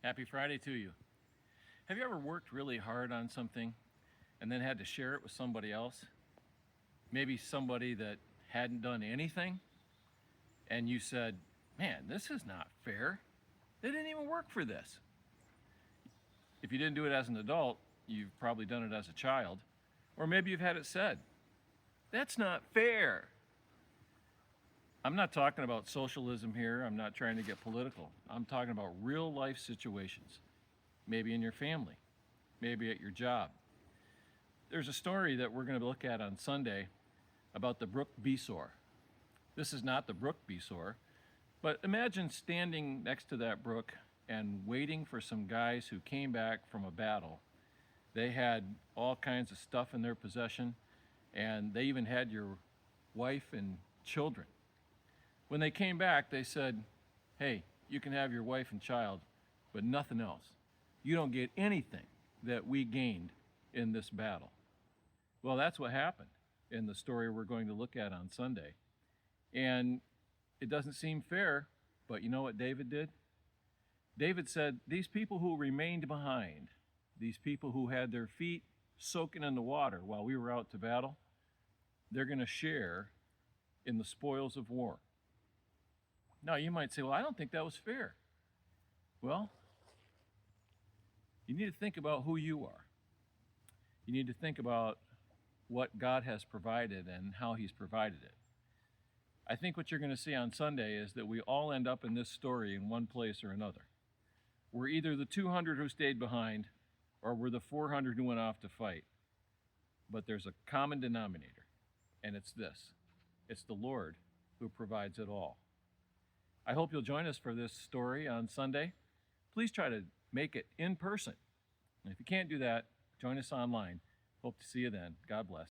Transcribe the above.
Happy Friday to you. Have you ever worked really hard on something and then had to share it with somebody else? Maybe somebody that hadn't done anything, and you said, "Man, this is not fair. They didn't even work for this." If you didn't do it as an adult, you've probably done it as a child, or maybe you've had it said, "That's not fair." I'm not talking about socialism here. I'm not trying to get political. I'm talking about real life situations. Maybe in your family, maybe at your job. There's a story that we're going to look at on Sunday about the Brook Besor. This is not the Brook Besor, but imagine standing next to that brook and waiting for some guys who came back from a battle. They had all kinds of stuff in their possession, and they even had your wife and children. When they came back, they said, "Hey, you can have your wife and child, but nothing else. You don't get anything that we gained in this battle." Well, that's what happened in the story we're going to look at on Sunday. And it doesn't seem fair, but you know what David did? David said, these people who remained behind, these people who had their feet soaking in the water while we were out to battle, they're going to share in the spoils of war. Now, you might say, well, I don't think that was fair. Well, you need to think about who you are. You need to think about what God has provided and how He's provided it. I think what you're going to see on Sunday is that we all end up in this story in one place or another. We're either the 200 who stayed behind, or we're the 400 who went off to fight. But there's a common denominator, and it's this. It's the Lord who provides it all. I hope you'll join us for this story on Sunday. Please try to make it in person. And if you can't do that, join us online. Hope to see you then. God bless.